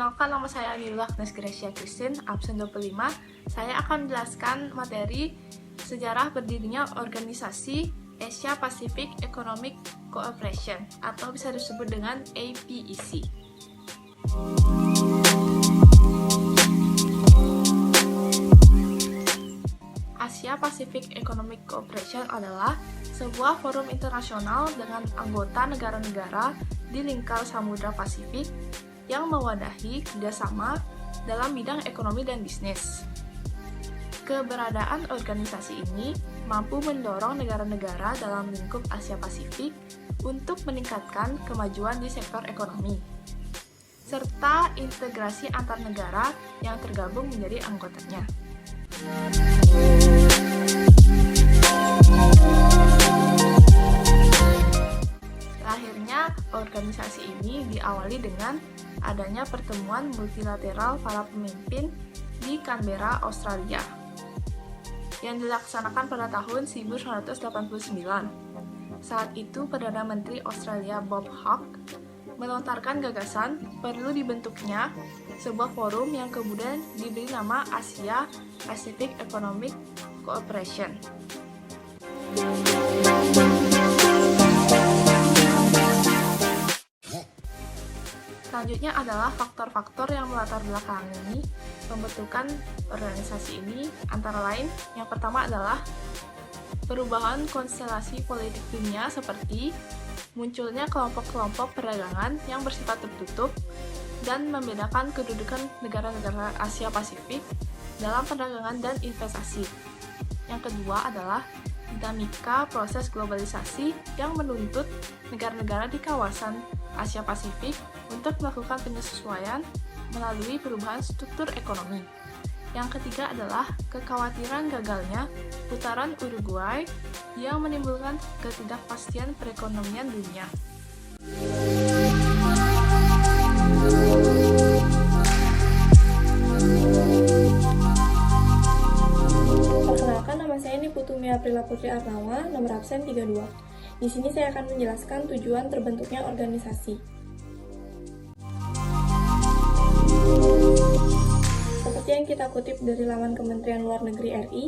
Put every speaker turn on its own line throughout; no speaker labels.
Perkenalkan, nama saya Anila Agnes Gracia Christine, absen 25. Saya akan menjelaskan materi sejarah berdirinya organisasi Asia Pacific Economic Cooperation atau bisa disebut dengan APEC. Asia Pacific Economic Cooperation adalah sebuah forum internasional dengan anggota negara-negara di lingkar Samudra Pasifik yang mewadahi kerjasama dalam bidang ekonomi dan bisnis. Keberadaan organisasi ini mampu mendorong negara-negara dalam lingkup Asia Pasifik untuk meningkatkan kemajuan di sektor ekonomi, serta integrasi antar negara yang tergabung menjadi anggotanya. Lahirnya organisasi ini diawali dengan adanya pertemuan multilateral para pemimpin di Canberra, Australia, yang dilaksanakan pada tahun 1989. Saat itu, Perdana Menteri Australia Bob Hawke melontarkan gagasan perlu dibentuknya sebuah forum yang kemudian diberi nama Asia Pacific Economic Cooperation. Selanjutnya adalah faktor-faktor yang melatar belakangi pembentukan organisasi ini, antara lain yang pertama adalah perubahan konstelasi politik dunia seperti munculnya kelompok-kelompok perdagangan yang bersifat tertutup dan membedakan kedudukan negara-negara Asia Pasifik dalam perdagangan dan investasi. Yang kedua adalah dinamika proses globalisasi yang menuntut negara-negara di kawasan Asia Pasifik untuk melakukan penyesuaian melalui perubahan struktur ekonomi. Yang ketiga adalah kekhawatiran gagalnya putaran Uruguay yang menimbulkan ketidakpastian perekonomian dunia.
Perkenalkan, nama saya Niputumi Aprila Putri Arnawa, nomor absen 32. Di sini saya akan menjelaskan tujuan terbentuknya organisasi. Seperti yang kita kutip dari laman Kementerian Luar Negeri RI,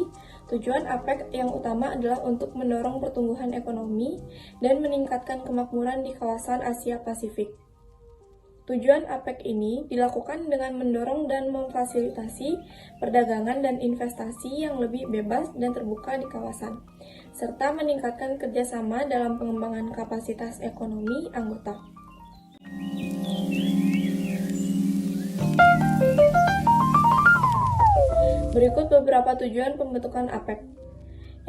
tujuan APEC yang utama adalah untuk mendorong pertumbuhan ekonomi dan meningkatkan kemakmuran di kawasan Asia Pasifik. Tujuan APEC ini dilakukan dengan mendorong dan memfasilitasi perdagangan dan investasi yang lebih bebas dan terbuka di kawasan, serta meningkatkan kerjasama dalam pengembangan kapasitas ekonomi anggota. Berikut beberapa tujuan pembentukan APEC.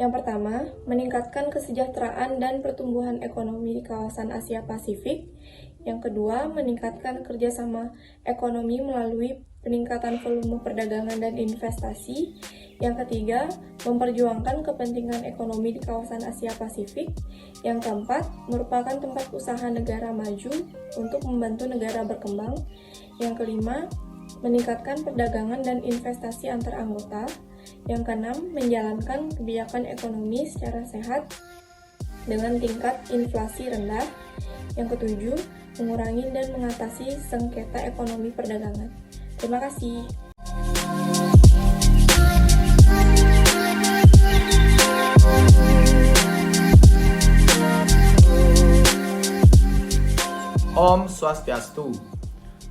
Yang pertama, meningkatkan kesejahteraan dan pertumbuhan ekonomi di kawasan Asia Pasifik. Yang kedua, meningkatkan kerjasama ekonomi melalui peningkatan volume perdagangan dan investasi. Yang ketiga, memperjuangkan kepentingan ekonomi di kawasan Asia Pasifik. Yang keempat, merupakan tempat usaha negara maju untuk membantu negara berkembang. Yang kelima, meningkatkan perdagangan dan investasi antar anggota. Yang keenam, menjalankan kebijakan ekonomi secara sehat dengan tingkat inflasi rendah. Yang ketujuh, mengurangi dan mengatasi sengketa ekonomi perdagangan. Terima kasih.
Om Swastiastu.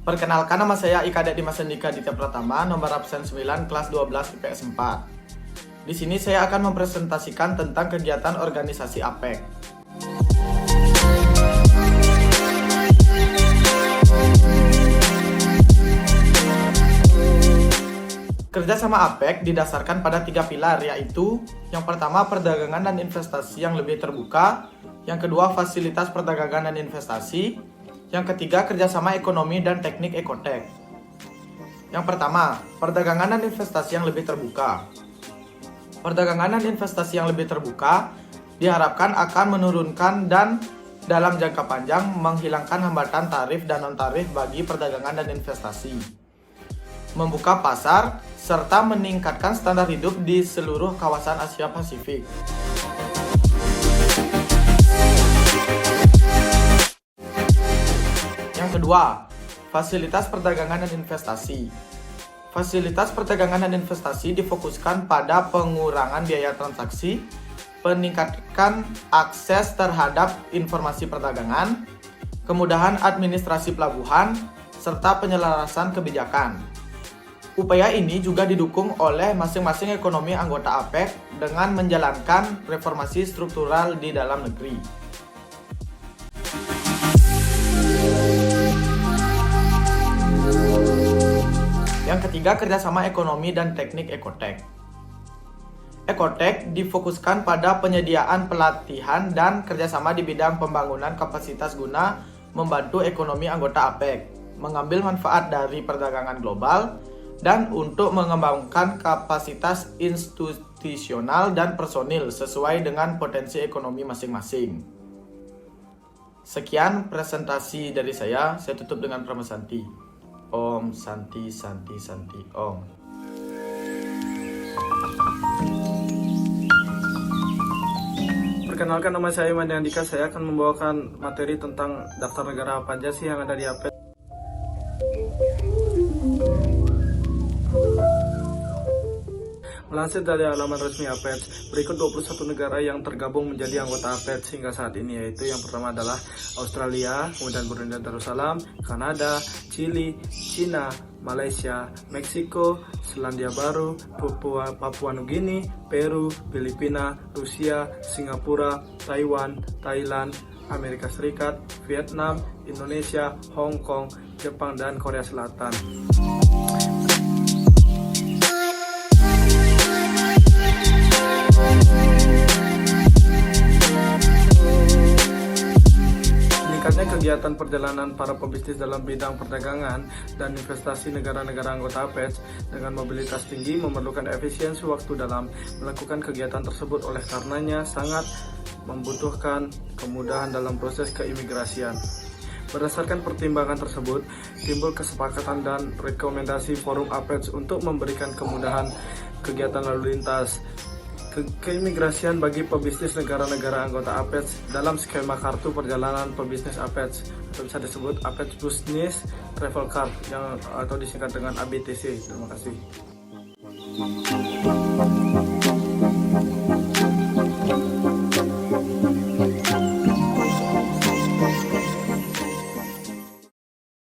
Perkenalkan, nama saya Ika Dimas Andika Ditya Pratama, nomor absen 9, kelas 12 IPS 4. Di sini saya akan mempresentasikan tentang kegiatan organisasi APEC. Kerjasama APEC didasarkan pada 3 pilar, yaitu yang pertama perdagangan dan investasi yang lebih terbuka, yang kedua fasilitas perdagangan dan investasi, yang ketiga kerjasama ekonomi dan teknik ekotek. Yang pertama, perdagangan dan investasi yang lebih terbuka. Perdagangan dan investasi yang lebih terbuka diharapkan akan menurunkan dan dalam jangka panjang menghilangkan hambatan tarif dan non-tarif bagi perdagangan dan investasi, membuka pasar, serta meningkatkan standar hidup di seluruh kawasan Asia Pasifik. Yang kedua, Fasilitas perdagangan dan investasi. Fasilitas perdagangan dan investasi difokuskan pada pengurangan biaya transaksi, peningkatkan akses terhadap informasi perdagangan, kemudahan administrasi pelabuhan, serta penyelarasan kebijakan. Upaya ini juga didukung oleh masing-masing ekonomi anggota APEC dengan menjalankan reformasi struktural di dalam negeri. Yang ketiga, kerjasama ekonomi dan teknik Ecotech. Ecotech difokuskan pada penyediaan pelatihan dan kerjasama di bidang pembangunan kapasitas guna membantu ekonomi anggota APEC, mengambil manfaat dari perdagangan global, dan untuk mengembangkan kapasitas institusional dan personil sesuai dengan potensi ekonomi masing-masing. Sekian presentasi dari saya tutup dengan Prama Santi. Om Santi Santi Santi Om.
Perkenalkan, nama saya Mandi Andika. Saya akan membawakan materi tentang daftar negara apa aja sih yang ada di APEC. Melansir dari halaman resmi APEC, berikut 21 negara yang tergabung menjadi anggota APEC hingga saat ini, yaitu yang pertama adalah Australia, kemudian Brunei Darussalam, Kanada, Chili, Cina, Malaysia, Meksiko, Selandia Baru, Papua Nugini, Peru, Filipina, Rusia, Singapura, Taiwan, Thailand, Amerika Serikat, Vietnam, Indonesia, Hong Kong, Jepang, dan Korea Selatan. Meningkatnya kegiatan perjalanan para pebisnis dalam bidang perdagangan dan investasi negara-negara anggota APEC dengan mobilitas tinggi memerlukan efisiensi waktu dalam melakukan kegiatan tersebut, oleh karenanya sangat membutuhkan kemudahan dalam proses keimigrasian. Berdasarkan pertimbangan tersebut, timbul kesepakatan dan rekomendasi Forum APEC untuk memberikan kemudahan kegiatan lalu lintas keimigrasian bagi pebisnis negara-negara anggota APEC dalam skema kartu perjalanan pebisnis APEC, atau bisa disebut APEC Business Travel Card atau disingkat dengan ABTC. Terima kasih.